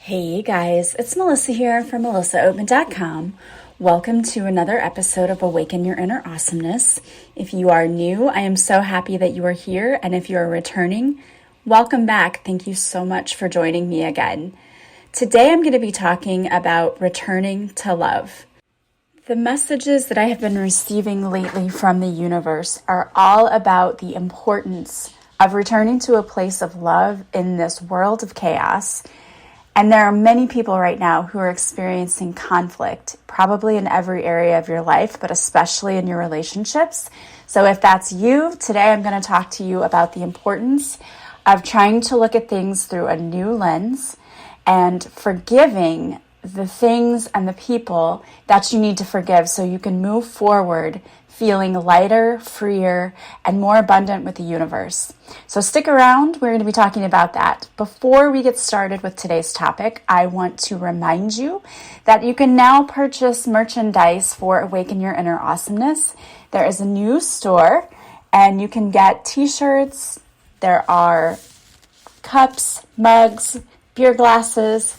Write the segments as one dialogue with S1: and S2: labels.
S1: Hey guys, it's Melissa here from melissaoatman.com. Welcome to another episode of Awaken Your Inner Awesomeness. If you are new, I am so happy that you are here, and if you are returning, welcome back. Thank you so much for joining me again. Today I'm going to be talking about returning to love. The messages that I have been receiving lately from the universe are all about the importance of returning to a place of love in this world of chaos. And there are many people right now who are experiencing conflict, probably in every area of your life, but especially in your relationships. So if that's you, today I'm going to talk to you about the importance of trying to look at things through a new lens and forgiving the things and the people that you need to forgive so you can move forward feeling lighter, freer, and more abundant with the universe. So stick around, we're going to be talking about that. Before we get started with today's topic, I want to remind you that you can now purchase merchandise for Awaken Your Inner Awesomeness. There is a new store, and you can get t-shirts, there are cups, mugs, beer glasses,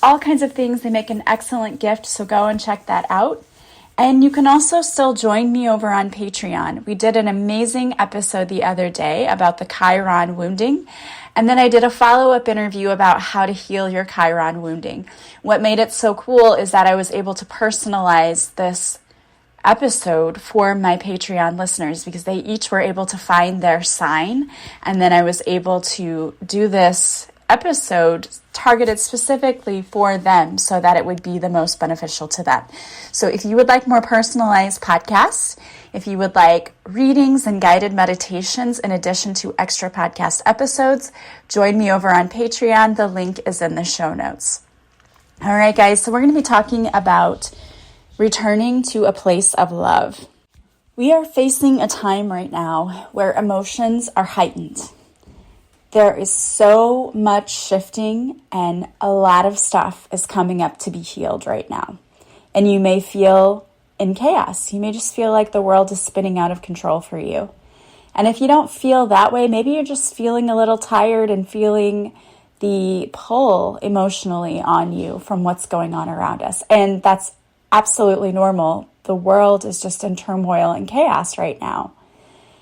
S1: all kinds of things. They make an excellent gift, so go and check that out. And you can also still join me over on Patreon. We did an amazing episode the other day about the Chiron wounding. And then I did a follow-up interview about how to heal your Chiron wounding. What made it so cool is that I was able to personalize this episode for my Patreon listeners because they each were able to find their sign. And then I was able to do this episode targeted specifically for them so that it would be the most beneficial to them. So if you would like more personalized podcasts, if you would like readings and guided meditations in addition to extra podcast episodes, join me over on Patreon. The link is in the show notes. All right, guys, so we're going to be talking about returning to a place of love. We are facing a time right now where emotions are heightened. There is so much shifting and a lot of stuff is coming up to be healed right now. And you may feel in chaos. You may just feel like the world is spinning out of control for you. And if you don't feel that way, maybe you're just feeling a little tired and feeling the pull emotionally on you from what's going on around us. And that's absolutely normal. The world is just in turmoil and chaos right now.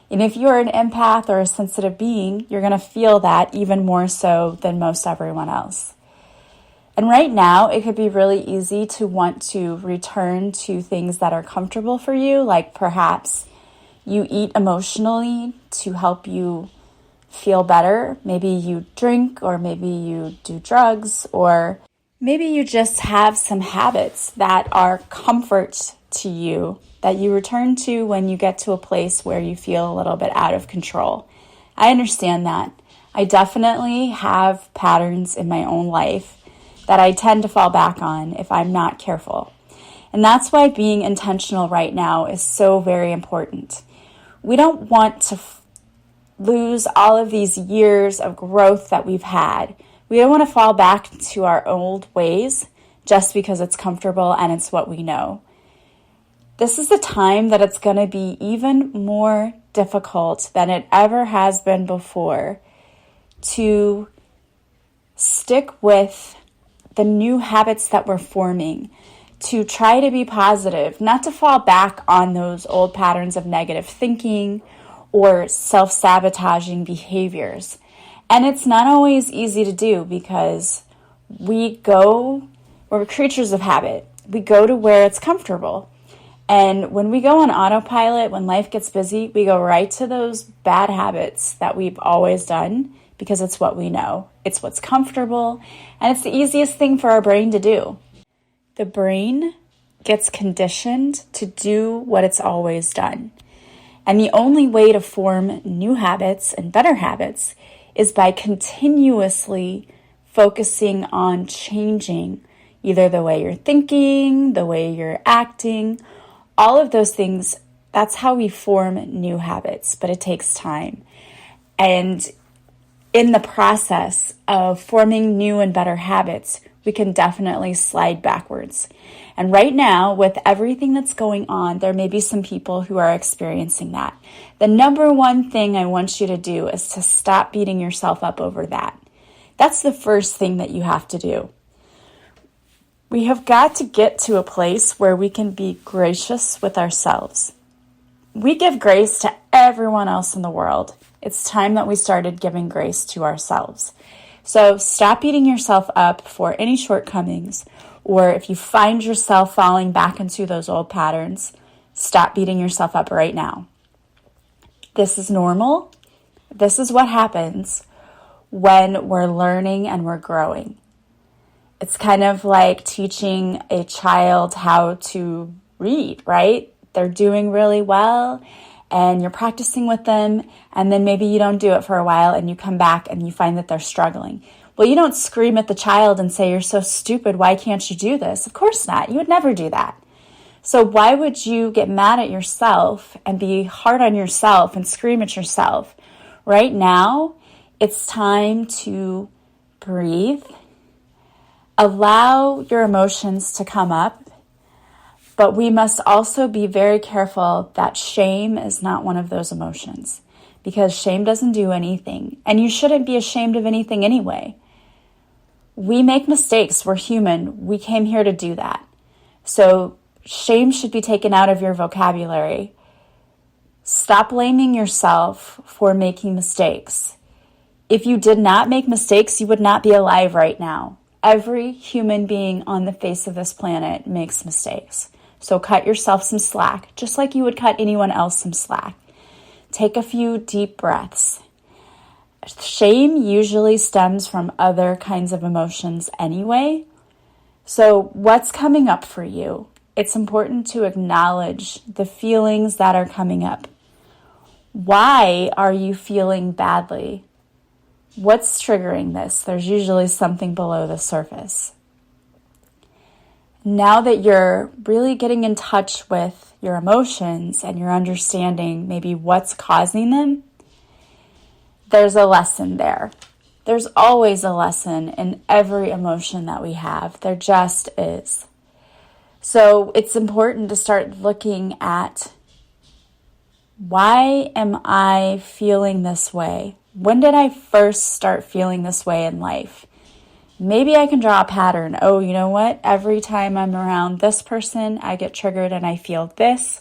S1: And if you're an empath or a sensitive being, you're going to feel that even more so than most everyone else. And right now, it could be really easy to want to return to things that are comfortable for you, like perhaps you eat emotionally to help you feel better. Maybe you drink, or maybe you do drugs, or maybe you just have some habits that are comfort to you that you return to when you get to a place where you feel a little bit out of control. I understand that. I definitely have patterns in my own life that I tend to fall back on if I'm not careful. And that's why being intentional right now is so very important. We don't want to lose all of these years of growth that we've had. We don't want to fall back to our old ways just because it's comfortable and it's what we know. This is a time that it's going to be even more difficult than it ever has been before to stick with the new habits that we're forming, to try to be positive, not to fall back on those old patterns of negative thinking or self-sabotaging behaviors. And it's not always easy to do because we're creatures of habit. We go to where it's comfortable. And when we go on autopilot, when life gets busy, we go right to those bad habits that we've always done because it's what we know. It's what's comfortable, and it's the easiest thing for our brain to do. The brain gets conditioned to do what it's always done. And the only way to form new habits and better habits is by continuously focusing on changing either the way you're thinking, the way you're acting, all of those things. That's how we form new habits, but it takes time. And in the process of forming new and better habits, we can definitely slide backwards. And right now, with everything that's going on, there may be some people who are experiencing that. The number one thing I want you to do is to stop beating yourself up over that. That's the first thing that you have to do. We have got to get to a place where we can be gracious with ourselves. We give grace to everyone else in the world. It's time that we started giving grace to ourselves. So stop beating yourself up for any shortcomings, or if you find yourself falling back into those old patterns, stop beating yourself up right now. This is normal. This is what happens when we're learning and we're growing. It's kind of like teaching a child how to read, right? They're doing really well and you're practicing with them, and then maybe you don't do it for a while and you come back and you find that they're struggling. Well, you don't scream at the child and say, "You're so stupid, why can't you do this?" Of course not. You would never do that. So why would you get mad at yourself and be hard on yourself and scream at yourself? Right now, it's time to breathe. Allow your emotions to come up. But we must also be very careful that shame is not one of those emotions, because shame doesn't do anything, and you shouldn't be ashamed of anything anyway. We make mistakes. We're human. We came here to do that. So shame should be taken out of your vocabulary. Stop blaming yourself for making mistakes. If you did not make mistakes, you would not be alive right now. Every human being on the face of this planet makes mistakes. So cut yourself some slack, just like you would cut anyone else some slack. Take a few deep breaths. Shame usually stems from other kinds of emotions anyway. So what's coming up for you? It's important to acknowledge the feelings that are coming up. Why are you feeling badly? What's triggering this? There's usually something below the surface. Now that you're really getting in touch with your emotions and you're understanding maybe what's causing them, there's a lesson there. There's always a lesson in every emotion that we have. There just is. So it's important to start looking at, why am I feeling this way? When did I first start feeling this way in life? Maybe I can draw a pattern. Oh, you know what? Every time I'm around this person, I get triggered and I feel this.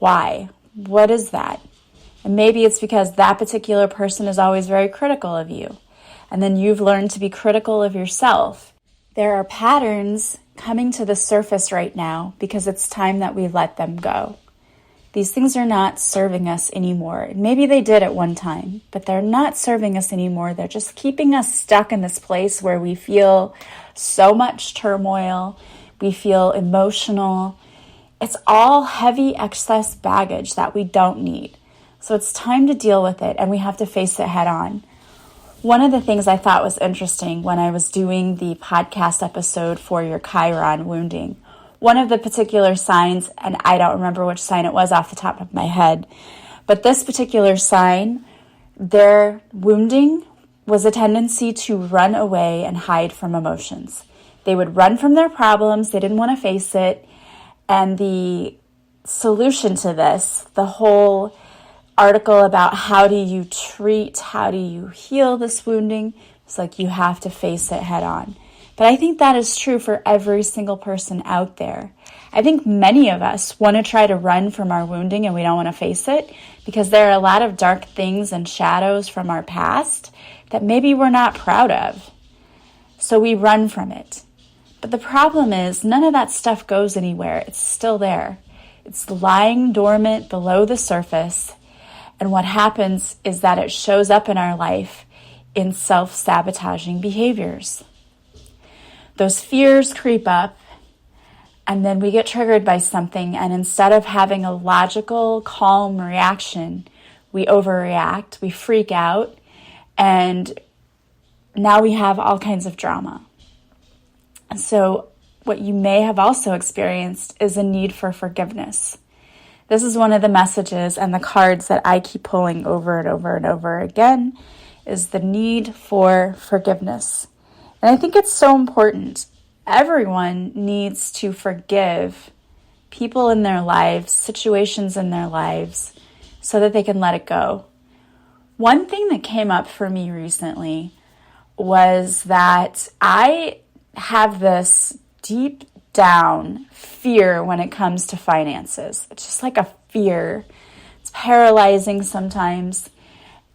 S1: Why? What is that? And maybe it's because that particular person is always very critical of you. And then you've learned to be critical of yourself. There are patterns coming to the surface right now because it's time that we let them go. These things are not serving us anymore. Maybe they did at one time, but they're not serving us anymore. They're just keeping us stuck in this place where we feel so much turmoil. We feel emotional. It's all heavy excess baggage that we don't need. So it's time to deal with it, and we have to face it head on. One of the things I thought was interesting when I was doing the podcast episode for your Chiron wounding, one of the particular signs, and I don't remember which sign it was off the top of my head, but this particular sign, their wounding was a tendency to run away and hide from emotions. They would run from their problems. They didn't want to face it. And the solution to this, the whole article about how do you heal this wounding, it's like you have to face it head on. But I think that is true for every single person out there. I think many of us want to try to run from our wounding and we don't want to face it because there are a lot of dark things and shadows from our past that maybe we're not proud of. So we run from it. But the problem is none of that stuff goes anywhere. It's still there. It's lying dormant below the surface. And what happens is that it shows up in our life in self-sabotaging behaviors. Those fears creep up, and then we get triggered by something, and instead of having a logical, calm reaction, we overreact, we freak out, and now we have all kinds of drama. And so what you may have also experienced is a need for forgiveness. This is one of the messages and the cards that I keep pulling over and over and over again, is the need for forgiveness. And I think it's so important. Everyone needs to forgive people in their lives, situations in their lives, so that they can let it go. One thing that came up for me recently was that I have this deep down fear when it comes to finances. It's just like a fear. It's paralyzing sometimes.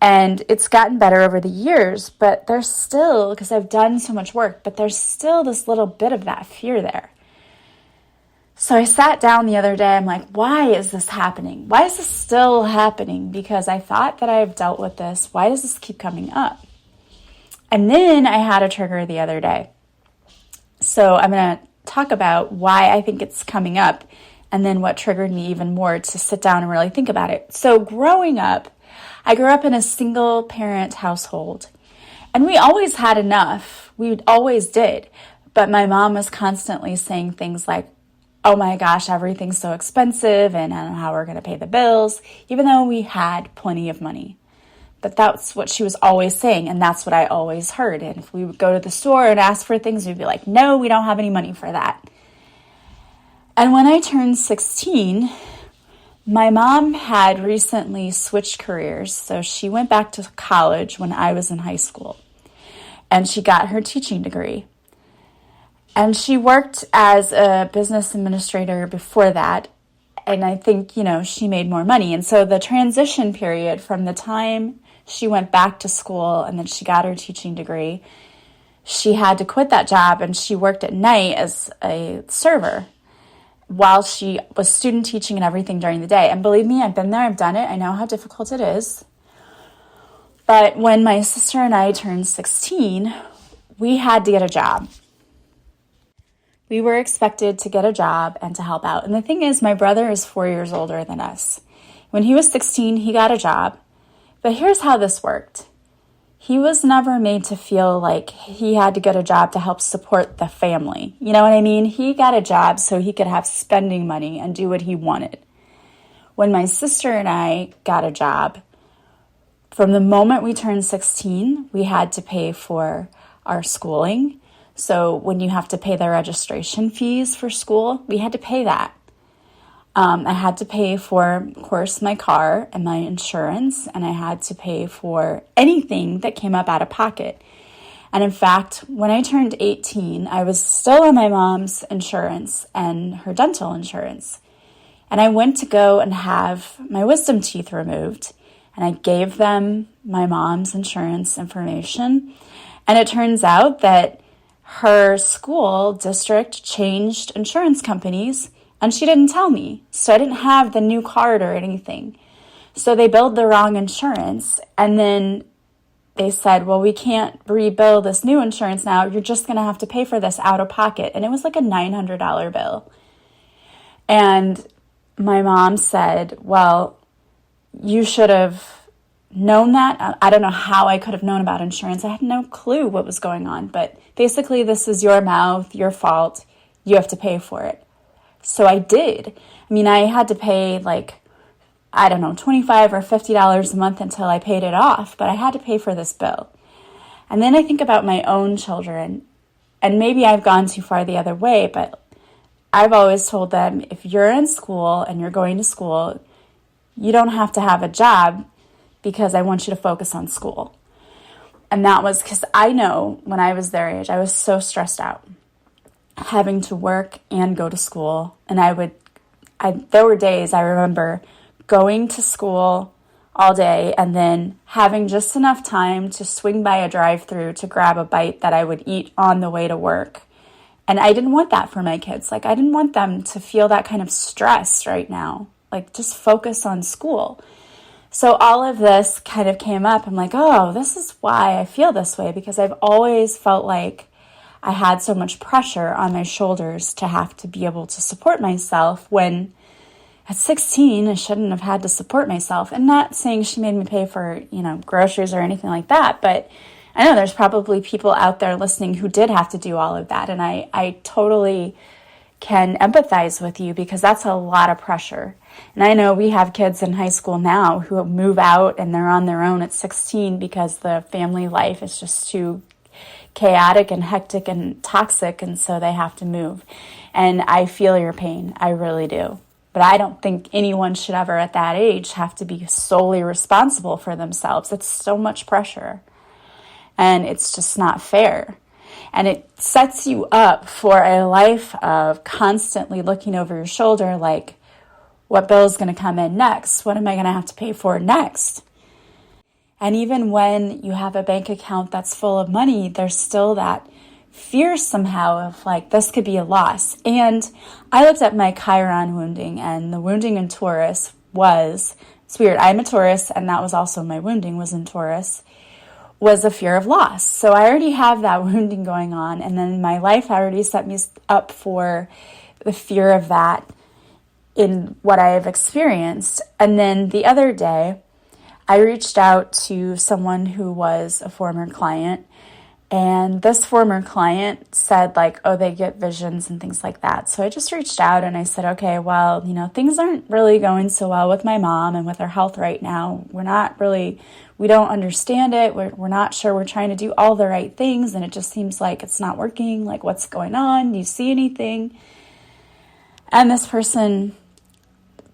S1: And it's gotten better over the years, but there's still, because I've done so much work, but there's still this little bit of that fear there. So I sat down the other day, I'm like, why is this happening? Why is this still happening? Because I thought that I've dealt with this. Why does this keep coming up? And then I had a trigger the other day. So I'm going to talk about why I think it's coming up and then what triggered me even more to sit down and really think about it. So growing up, I grew up in a single parent household, and we always had enough. We always did. But my mom was constantly saying things like, oh my gosh, everything's so expensive and I don't know how we're going to pay the bills, even though we had plenty of money. But that's what she was always saying, and that's what I always heard. And if we would go to the store and ask for things, we'd be like, no, we don't have any money for that. And when I turned 16, my mom had recently switched careers, so she went back to college when I was in high school, and she got her teaching degree. And she worked as a business administrator before that, and I think, she made more money. And so the transition period from the time she went back to school and then she got her teaching degree, she had to quit that job, and she worked at night as a server while she was student teaching and everything during the day. And believe me, I've been there, I've done it, I know how difficult it is. But when my sister and I turned 16, we had to get a job. We were expected to get a job and to help out. And the thing is, my brother is 4 years older than us. When he was 16, he got a job. But here's how this worked. He was never made to feel like he had to get a job to help support the family. You know what I mean? He got a job so he could have spending money and do what he wanted. When my sister and I got a job, from the moment we turned 16, we had to pay for our schooling. So when you have to pay the registration fees for school, we had to pay that. I had to pay for, of course, my car and my insurance, and I had to pay for anything that came up out of pocket. And in fact, when I turned 18, I was still on my mom's insurance and her dental insurance. And I went to go and have my wisdom teeth removed, and I gave them my mom's insurance information. And it turns out that her school district changed insurance companies, and she didn't tell me. So I didn't have the new card or anything. So they billed the wrong insurance, and then they said, well, we can't rebill this new insurance now. You're just going to have to pay for this out of pocket. And it was like a $900 bill. And my mom said, well, you should have known that. I don't know how I could have known about insurance. I had no clue what was going on. But basically, this is your mouth, your fault. You have to pay for it. So I did. I mean, I had to pay $25 or $50 a month until I paid it off, but I had to pay for this bill. And then I think about my own children, and maybe I've gone too far the other way, but I've always told them, if you're in school and you're going to school, you don't have to have a job because I want you to focus on school. And that was because I know when I was their age, I was so stressed out, having to work and go to school. And there were days I remember going to school all day and then having just enough time to swing by a drive-thru to grab a bite that I would eat on the way to work. And I didn't want that for my kids. I didn't want them to feel that kind of stress right now. Just focus on school. So all of this kind of came up. I'm like, oh, this is why I feel this way, because I've always felt like I had so much pressure on my shoulders to have to be able to support myself when at 16, I shouldn't have had to support myself. And not saying she made me pay for, groceries or anything like that, but I know there's probably people out there listening who did have to do all of that. And I totally can empathize with you, because that's a lot of pressure. And I know we have kids in high school now who move out and they're on their own at 16 because the family life is just too chaotic and hectic and toxic, and so they have to move. And I feel your pain. I really do. But I don't think anyone should ever at that age have to be solely responsible for themselves. It's so much pressure. And it's just not fair. And it sets you up for a life of constantly looking over your shoulder, like, what bill is going to come in next? What am I going to have to pay for next? And even when you have a bank account that's full of money, there's still that fear somehow of like, this could be a loss. And I looked at my Chiron wounding, and the wounding in Taurus was, it's weird, I'm a Taurus, and that was also my wounding was in Taurus, was a fear of loss. So I already have that wounding going on, and then my life already set me up for the fear of that in what I have experienced. And then the other day, I reached out to someone who was a former client, and this former client said like, oh, they get visions and things like that. So I just reached out and I said, okay, well, things aren't really going so well with my mom and with her health right now. We don't understand it. We're not sure. We're trying to do all the right things, and it just seems like it's not working. Like, what's going on? Do you see anything? And this person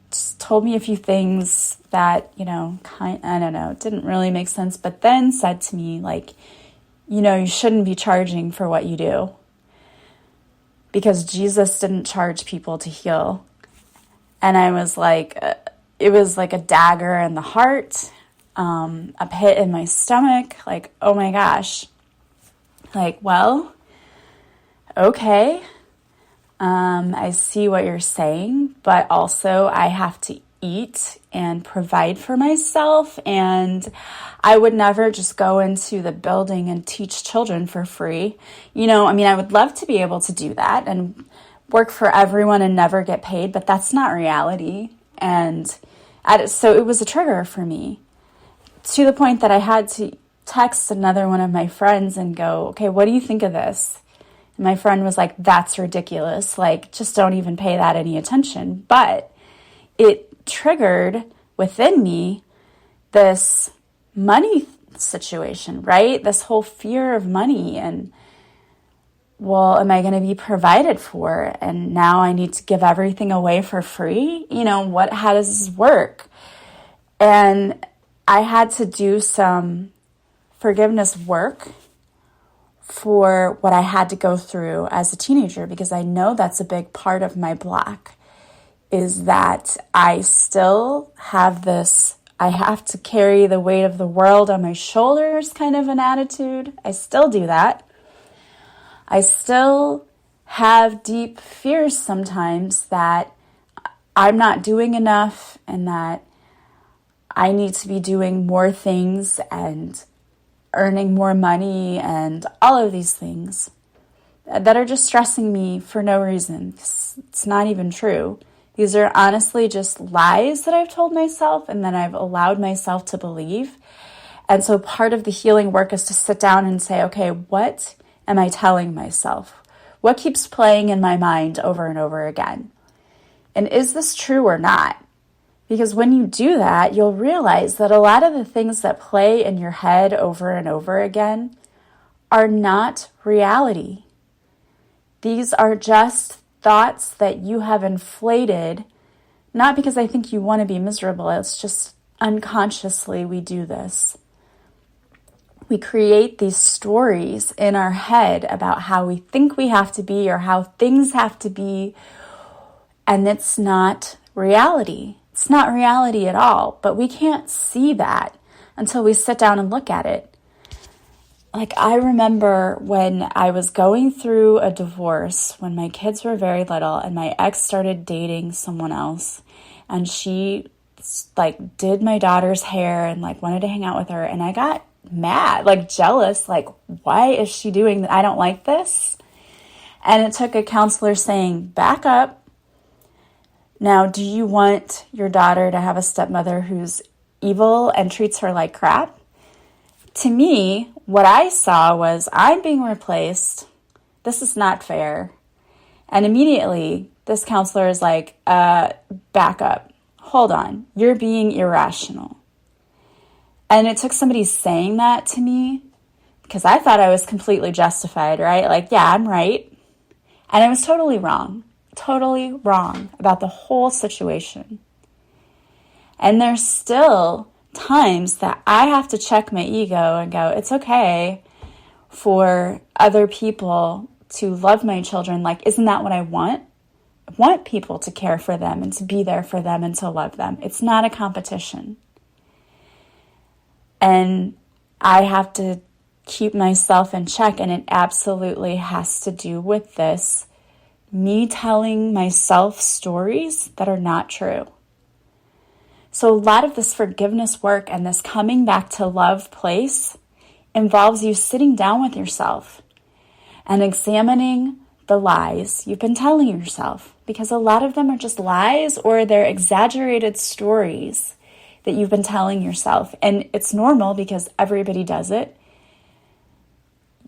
S1: just told me a few things that, I don't know, didn't really make sense, but then said to me, like, you shouldn't be charging for what you do, because Jesus didn't charge people to heal. And I was like, it was like a dagger in the heart, a pit in my stomach, like, oh my gosh. Like, well, okay. I see what you're saying, but also I have to eat and provide for myself, and I would never just go into the building and teach children for free. I would love to be able to do that and work for everyone and never get paid, but that's not reality. And so it was a trigger for me, to the point that I had to text another one of my friends and go, okay, what do you think of this? And my friend was like, that's ridiculous. Like, just don't even pay that any attention. But it triggered within me this money situation, right? This whole fear of money, and, well, am I going to be provided for? And now I need to give everything away for free? How does this work? And I had to do some forgiveness work for what I had to go through as a teenager, because I know that's a big part of my block, is that I still have this, I have to carry the weight of the world on my shoulders kind of an attitude. I still do that. I still have deep fears sometimes that I'm not doing enough, and that I need to be doing more things and earning more money and all of these things that are just stressing me for no reason. It's not even true. These are honestly just lies that I've told myself and that I've allowed myself to believe. And so part of the healing work is to sit down and say, okay, what am I telling myself? What keeps playing in my mind over and over again? And is this true or not? Because when you do that, you'll realize that a lot of the things that play in your head over and over again are not reality. These are just thoughts that you have inflated, not because I think you want to be miserable. It's just unconsciously we do this. We create these stories in our head about how we think we have to be or how things have to be, and it's not reality. It's not reality at all, but we can't see that until we sit down and look at it. Like, I remember when I was going through a divorce when my kids were very little, and my ex started dating someone else, and she like did my daughter's hair and like wanted to hang out with her, and I got mad, like jealous, like, why is she doing that? I don't like this. And it took a counselor saying, back up. Now, do you want your daughter to have a stepmother who's evil and treats her like crap? To me, what I saw was, I'm being replaced. This is not fair. And immediately, this counselor is like, back up. Hold on. You're being irrational. And it took somebody saying that to me, because I thought I was completely justified, right? Like, yeah, I'm right. And I was totally wrong about the whole situation. And there's still times that I have to check my ego and go, it's okay. for other people to love my children. Like, isn't that what I want? I want people to care for them and to be there for them and to love them. It's not a competition. And I have to keep myself in check, and it absolutely has to do with this, me telling myself stories that are not true. So a lot of this forgiveness work and this coming back to love place involves you sitting down with yourself and examining the lies you've been telling yourself, because a lot of them are just lies or they're exaggerated stories that you've been telling yourself. And it's normal because everybody does it.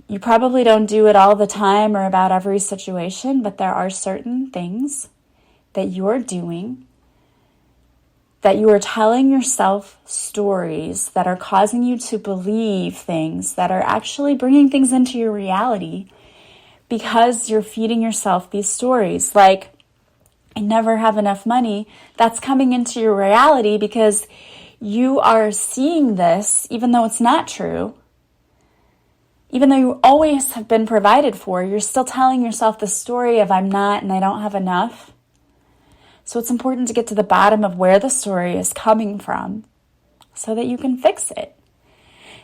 S1: You probably don't do it all the time or about every situation, but there are certain things that you're doing, that you are telling yourself stories that are causing you to believe things that are actually bringing things into your reality because you're feeding yourself these stories. Like, I never have enough money. That's coming into your reality because you are seeing this, even though it's not true. Even though you always have been provided for, you're still telling yourself the story of I'm not and I don't have enough. So it's important to get to the bottom of where the story is coming from so that you can fix it.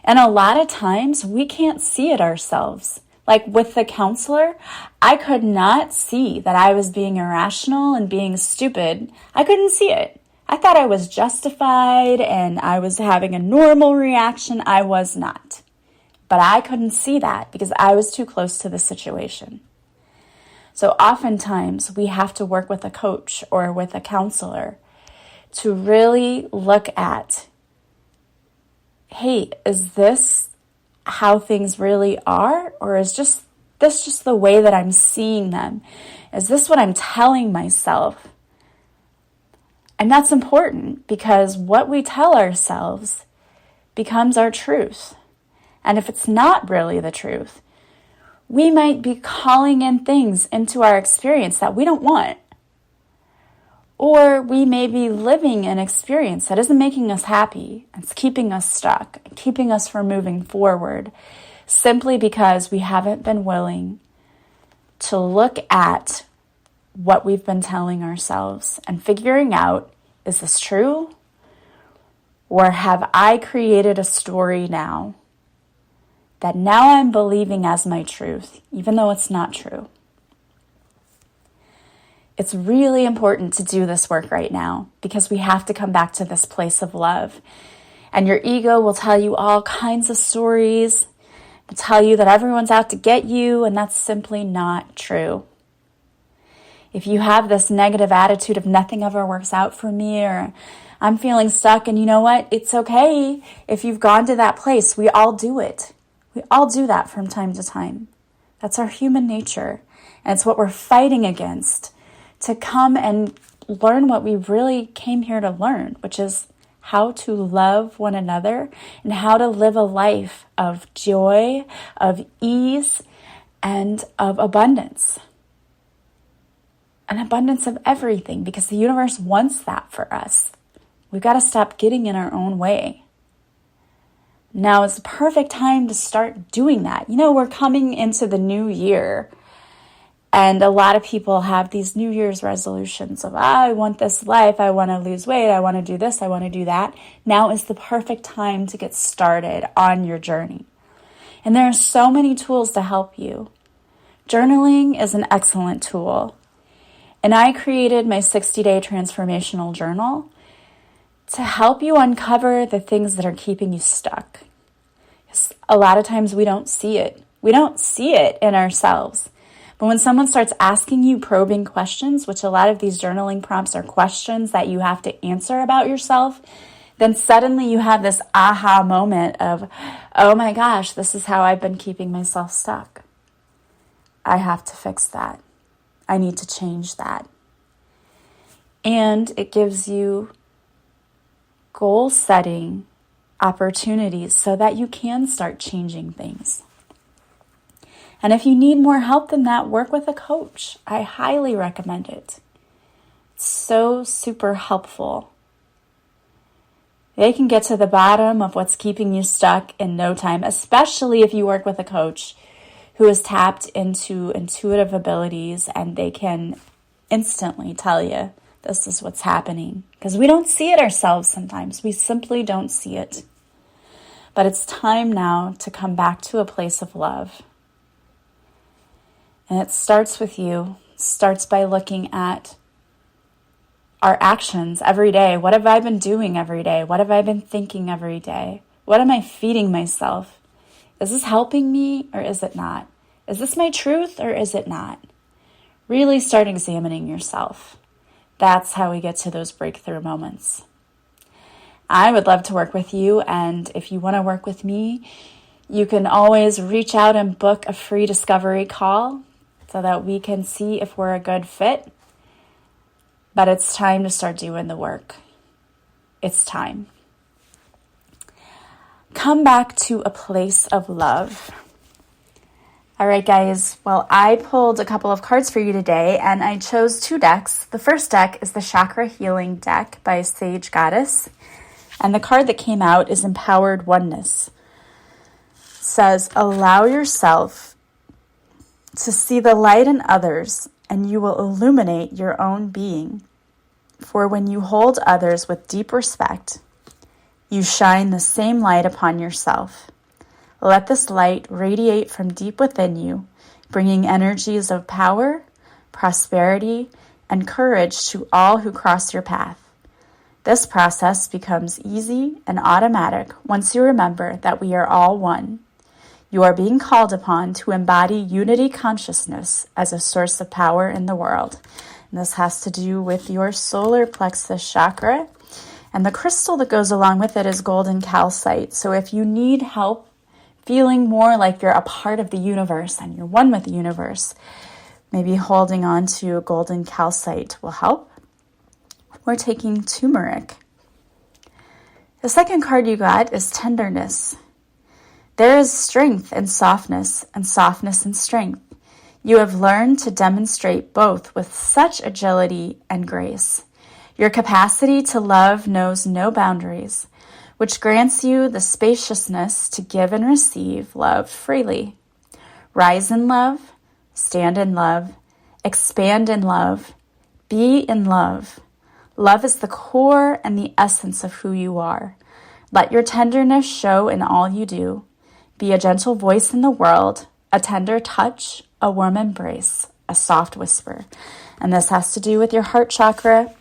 S1: And a lot of times we can't see it ourselves. Like with the counselor, I could not see that I was being irrational and being stupid. I couldn't see it. I thought I was justified and I was having a normal reaction. I was not. But I couldn't see that because I was too close to the situation. So oftentimes we have to work with a coach or with a counselor to really look at, hey, is this how things really are? Or is this just the way that I'm seeing them? Is this what I'm telling myself? And that's important because what we tell ourselves becomes our truth. And if it's not really the truth, we might be calling in things into our experience that we don't want. Or we may be living an experience that isn't making us happy. It's keeping us stuck, keeping us from moving forward, simply because we haven't been willing to look at what we've been telling ourselves and figuring out, is this true? Or have I created a story now that now I'm believing as my truth, even though it's not true? It's really important to do this work right now because we have to come back to this place of love. And your ego will tell you all kinds of stories, will tell you that everyone's out to get you, and that's simply not true. If you have this negative attitude of nothing ever works out for me, or I'm feeling stuck, and you know what? It's okay if you've gone to that place. We all do it. We all do that from time to time. That's our human nature. And it's what we're fighting against, to come and learn what we really came here to learn, which is how to love one another and how to live a life of joy, of ease, and of abundance. An abundance of everything, because the universe wants that for us. We've got to stop getting in our own way. Now is the perfect time to start doing that. You know, we're coming into the new year, and a lot of people have these New Year's resolutions of, I want this life, I want to lose weight, I want to do this, I want to do that. Now is the perfect time to get started on your journey. And there are so many tools to help you. Journaling is an excellent tool. And I created my 60-day transformational journal to help you uncover the things that are keeping you stuck. Because a lot of times we don't see it. We don't see it in ourselves. But when someone starts asking you probing questions, which a lot of these journaling prompts are questions that you have to answer about yourself, then suddenly you have this aha moment of, oh my gosh, this is how I've been keeping myself stuck. I have to fix that. I need to change that. And it gives you goal setting opportunities so that you can start changing things. And if you need more help than that, work with a coach. I highly recommend it. It's so super helpful. They can get to the bottom of what's keeping you stuck in no time, especially if you work with a coach who is tapped into intuitive abilities, and they can instantly tell you this is what's happening. Because we don't see it ourselves sometimes. We simply don't see it. But it's time now to come back to a place of love. And it starts with you. It starts by looking at our actions every day. What have I been doing every day? What have I been thinking every day? What am I feeding myself? Is this helping me or is it not? Is this my truth or is it not? Really start examining yourself. That's how we get to those breakthrough moments. I would love to work with you, and if you want to work with me, you can always reach out and book a free discovery call so that we can see if we're a good fit. But it's time to start doing the work. It's time. Come back to a place of love. All right, guys. Well, I pulled a couple of cards for you today, and I chose 2 decks. The first deck is the Chakra Healing deck by Sage Goddess, and the card that came out is Empowered Oneness. It says, allow yourself to see the light in others, and you will illuminate your own being. For when you hold others with deep respect, you shine the same light upon yourself. Let this light radiate from deep within you, bringing energies of power, prosperity, and courage to all who cross your path. This process becomes easy and automatic once you remember that we are all one. You are being called upon to embody unity consciousness as a source of power in the world. And this has to do with your solar plexus chakra. And the crystal that goes along with it is golden calcite. So if you need help feeling more like you're a part of the universe and you're one with the universe, maybe holding on to golden calcite will help. Or taking turmeric. The second card you got is tenderness. There is strength in softness and softness in strength. You have learned to demonstrate both with such agility and grace. Your capacity to love knows no boundaries, which grants you the spaciousness to give and receive love freely. Rise in love, stand in love, expand in love, be in love. Love is the core and the essence of who you are. Let your tenderness show in all you do. Be a gentle voice in the world, a tender touch, a warm embrace, a soft whisper. And this has to do with your heart chakra.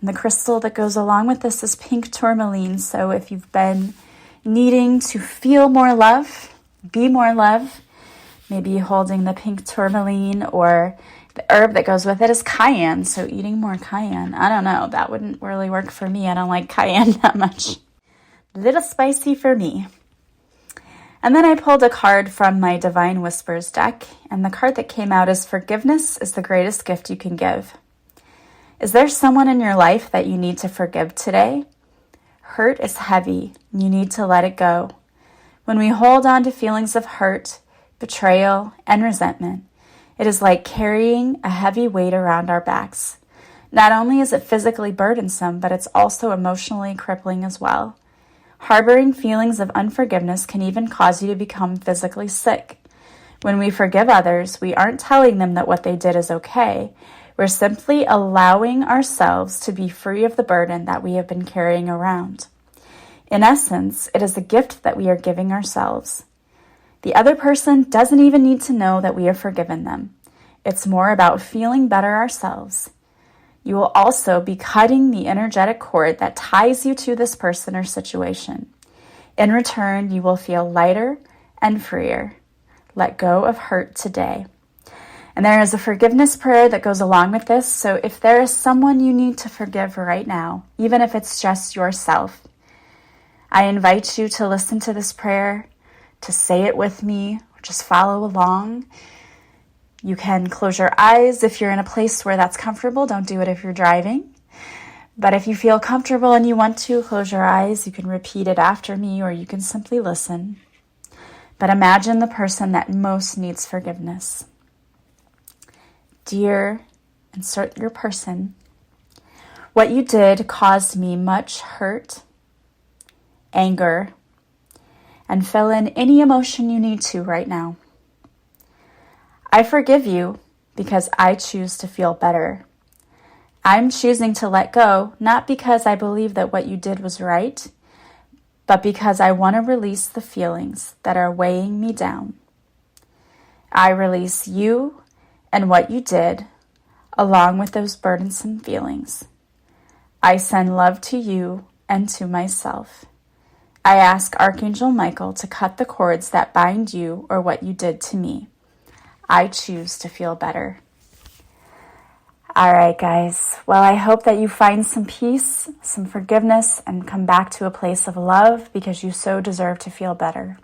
S1: And the crystal that goes along with this is pink tourmaline. So if you've been needing to feel more love, be more love, maybe holding the pink tourmaline, or the herb that goes with it is cayenne. So eating more cayenne. I don't know. That wouldn't really work for me. I don't like cayenne that much. A little spicy for me. And then I pulled a card from my Divine Whispers deck, and the card that came out is Forgiveness is the greatest gift you can give. Is there someone in your life that you need to forgive today? Hurt is heavy, and you need to let it go. When we hold on to feelings of hurt, betrayal, and resentment, it is like carrying a heavy weight around our backs. Not only is it physically burdensome, but it's also emotionally crippling as well. Harboring feelings of unforgiveness can even cause you to become physically sick. When we forgive others, we aren't telling them that what they did is okay. We're simply allowing ourselves to be free of the burden that we have been carrying around. In essence, it is a gift that we are giving ourselves. The other person doesn't even need to know that we have forgiven them. It's more about feeling better ourselves. You will also be cutting the energetic cord that ties you to this person or situation. In return, you will feel lighter and freer. Let go of hurt today. And there is a forgiveness prayer that goes along with this. So if there is someone you need to forgive right now, even if it's just yourself, I invite you to listen to this prayer, to say it with me, or just follow along. You can close your eyes if you're in a place where that's comfortable. Don't do it if you're driving. But if you feel comfortable and you want to, close your eyes. You can repeat it after me, or you can simply listen. But imagine the person that most needs forgiveness. Dear, insert your person. What you did caused me much hurt, anger, and fill in any emotion you need to right now. I forgive you because I choose to feel better. I'm choosing to let go, not because I believe that what you did was right, but because I want to release the feelings that are weighing me down. I release you and what you did, along with those burdensome feelings. I send love to you and to myself. I ask Archangel Michael to cut the cords that bind you or what you did to me. I choose to feel better. All right, guys. Well, I hope that you find some peace, some forgiveness, and come back to a place of love because you so deserve to feel better.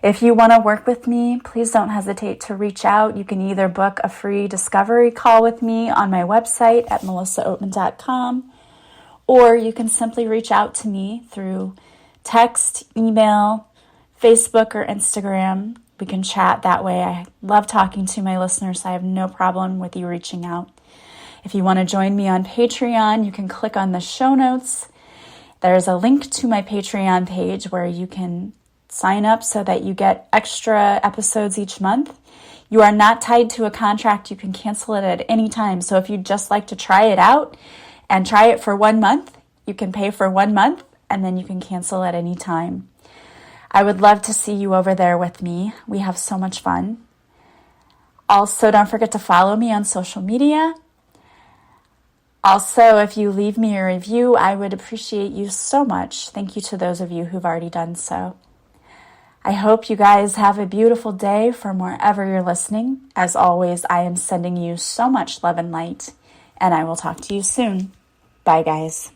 S1: If you want to work with me, please don't hesitate to reach out. You can either book a free discovery call with me on my website at melissaoatman.com, or you can simply reach out to me through text, email, Facebook, or Instagram. We can chat that way. I love talking to my listeners. So I have no problem with you reaching out. If you want to join me on Patreon, you can click on the show notes. There's a link to my Patreon page where you can sign up so that you get extra episodes each month. You are not tied to a contract. You can cancel it at any time. So if you'd just like to try it out and try it for 1 month, you can pay for 1 month and then you can cancel at any time. I would love to see you over there with me. We have so much fun. Also, don't forget to follow me on social media. Also, if you leave me a review, I would appreciate you so much. Thank you to those of you who've already done so. I hope you guys have a beautiful day from wherever you're listening. As always, I am sending you so much love and light, and I will talk to you soon. Bye, guys.